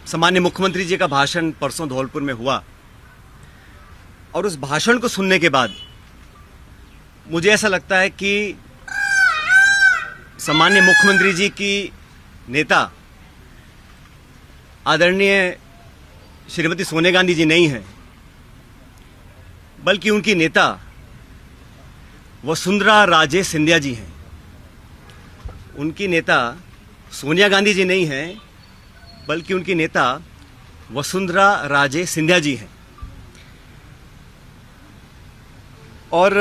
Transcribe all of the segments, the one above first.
सम्माननीय मुख्यमंत्री जी का भाषण परसों धौलपुर में हुआ और उस भाषण को सुनने के बाद मुझे ऐसा लगता है कि सम्माननीय मुख्यमंत्री जी की नेता आदरणीय श्रीमती सोनिया गांधी जी नहीं है, बल्कि उनकी नेता वसुंधरा राजे सिंधिया जी हैं। उनकी नेता सोनिया गांधी जी नहीं हैं, बल्कि उनकी नेता वसुंधरा राजे सिंधिया जी हैं। और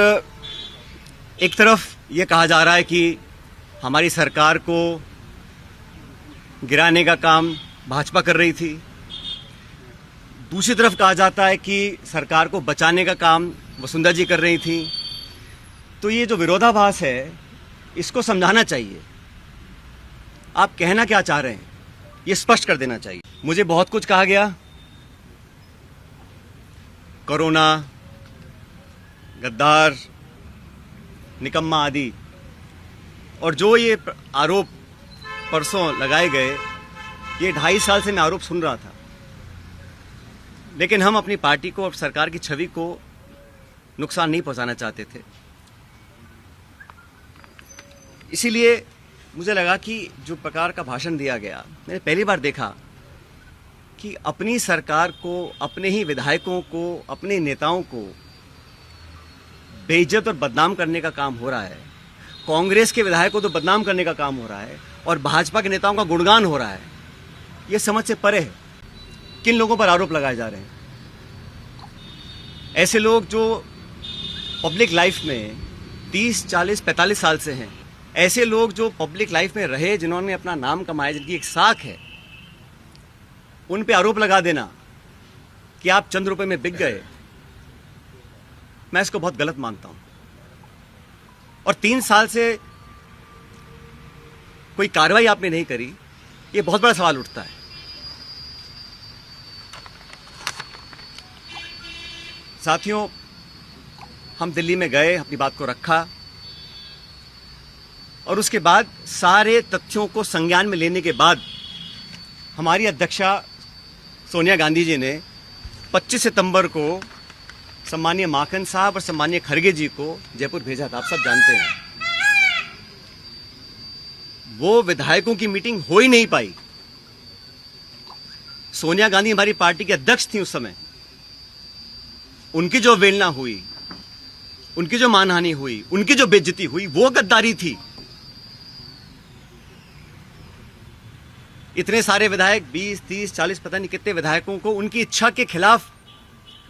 एक तरफ ये कहा जा रहा है कि हमारी सरकार को गिराने का काम भाजपा कर रही थी, दूसरी तरफ कहा जाता है कि सरकार को बचाने का काम वसुंधरा जी कर रही थी। तो ये जो विरोधाभास है, इसको समझाना चाहिए। आप कहना क्या चाह रहे हैं, ये स्पष्ट कर देना चाहिए। मुझे बहुत कुछ कहा गया, कोरोना, गद्दार, निकम्मा आदि, और जो ये आरोप परसों लगाए गए, ये 2.5 साल से मैं आरोप सुन रहा था। लेकिन हम अपनी पार्टी को और सरकार की छवि को नुकसान नहीं पहुंचाना चाहते थे। इसीलिए मुझे लगा कि जो प्रकार का भाषण दिया गया, मैंने पहली बार देखा कि अपनी सरकार को, अपने ही विधायकों को, अपने नेताओं को बेइज्जत और बदनाम करने का काम हो रहा है। कांग्रेस के विधायकों को तो बदनाम करने का काम हो रहा है और भाजपा के नेताओं का गुणगान हो रहा है। ये समझ से परे है। किन लोगों पर आरोप लगाए जा रहे हैं? ऐसे लोग जो पब्लिक लाइफ में 30, 40, 45 साल से हैं, ऐसे लोग जो पब्लिक लाइफ में रहे, जिन्होंने अपना नाम कमाया, जिनकी एक साख है, उन पे आरोप लगा देना कि आप चंद रुपए में बिक गए, मैं इसको बहुत गलत मानता हूं। और 3 साल से कोई कार्रवाई आपने नहीं करी, ये बहुत बड़ा सवाल उठता है। साथियों, हम दिल्ली में गए, अपनी बात को रखा और उसके बाद सारे तथ्यों को संज्ञान में लेने के बाद हमारी अध्यक्षा सोनिया गांधी जी ने 25 सितंबर को सम्मानीय माखन साहब और सम्मानीय खड़गे जी को जयपुर भेजा था। आप सब जानते हैं, वो विधायकों की मीटिंग हो ही नहीं पाई। सोनिया गांधी हमारी पार्टी के अध्यक्ष थी उस समय। उनकी जो अवहेलना हुई, उनकी जो मानहानि हुई, उनकी जो बेइज्जती हुई, वो गद्दारी थी। इतने सारे विधायक, 20, 30, 40, पता नहीं कितने विधायकों को उनकी इच्छा के खिलाफ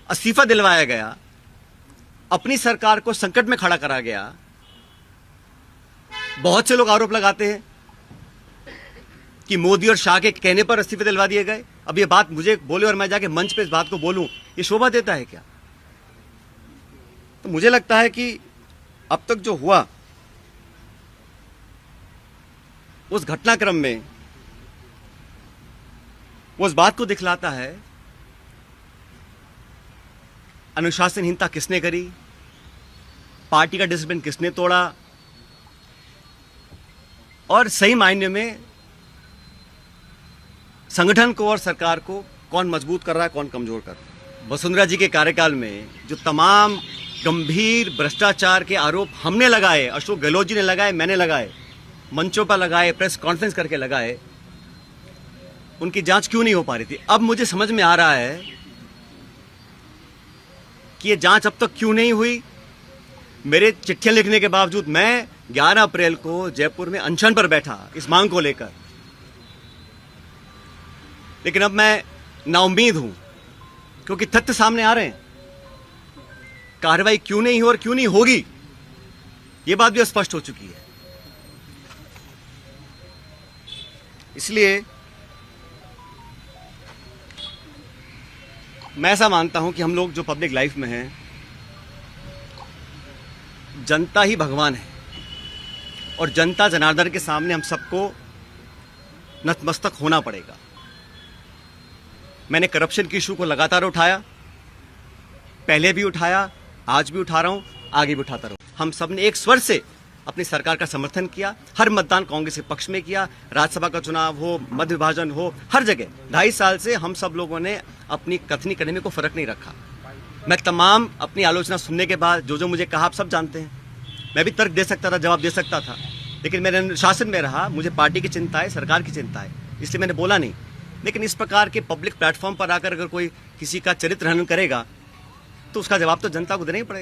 इस्तीफा दिलवाया गया, अपनी सरकार को संकट में खड़ा करा गया। बहुत से लोग आरोप लगाते हैं कि मोदी और शाह के कहने पर इस्तीफे दिलवा दिए गए। अब ये बात मुझे बोले और मैं जाके मंच पे इस बात को बोलूं, ये शोभा देता है क्या? तो मुझे लगता है कि अब तक जो हुआ, उस घटनाक्रम में वो उस बात को दिखलाता है अनुशासनहीनता किसने करी, पार्टी का डिसिप्लिन किसने तोड़ा, और सही मायने में संगठन को और सरकार को कौन मजबूत कर रहा है, कौन कमजोर कर रहा है। वसुंधरा जी के कार्यकाल में जो तमाम गंभीर भ्रष्टाचार के आरोप हमने लगाए, अशोक गहलोत जी ने लगाए, मैंने लगाए, मंचों पर लगाए, प्रेस कॉन्फ्रेंस करके लगाए, उनकी जांच क्यों नहीं हो पा रही थी? अब मुझे समझ में आ रहा है कि ये जांच अब तक क्यों नहीं हुई। मेरे चिट्ठियां लिखने के बावजूद मैं 11 अप्रैल को जयपुर में अनशन पर बैठा इस मांग को लेकर, लेकिन अब मैं नाउम्मीद हूं क्योंकि तथ्य सामने आ रहे हैं। कार्रवाई क्यों नहीं हो और क्यों नहीं होगी, ये बात भी स्पष्ट हो चुकी है। इसलिए मैं ऐसा मानता हूं कि हम लोग जो पब्लिक लाइफ में हैं, जनता ही भगवान है और जनता जनार्दन के सामने हम सबको नतमस्तक होना पड़ेगा। मैंने करप्शन की इशू को लगातार उठाया, पहले भी उठाया, आज भी उठा रहा हूं, आगे भी उठाता रहूं। हम सब ने एक स्वर से अपनी सरकार का समर्थन किया, हर मतदान कांग्रेस के पक्ष में किया, राज्यसभा का चुनाव हो, मध्य विभाजन हो, हर जगह 2.5 साल से हम सब लोगों ने अपनी कथनी करने में कोई फर्क नहीं रखा। मैं तमाम अपनी आलोचना सुनने के बाद जो मुझे कहा आप सब जानते हैं। मैं भी तर्क दे सकता था, जवाब दे सकता था, लेकिन मैंने अनुशासन में रहा। मुझे पार्टी की चिंता है, सरकार की चिंता है, इसलिए मैंने बोला नहीं। लेकिन इस प्रकार के पब्लिक प्लेटफॉर्म पर आकर अगर कोई किसी का चरित्र हनन करेगा तो उसका जवाब तो जनता को देना ही पड़ेगा।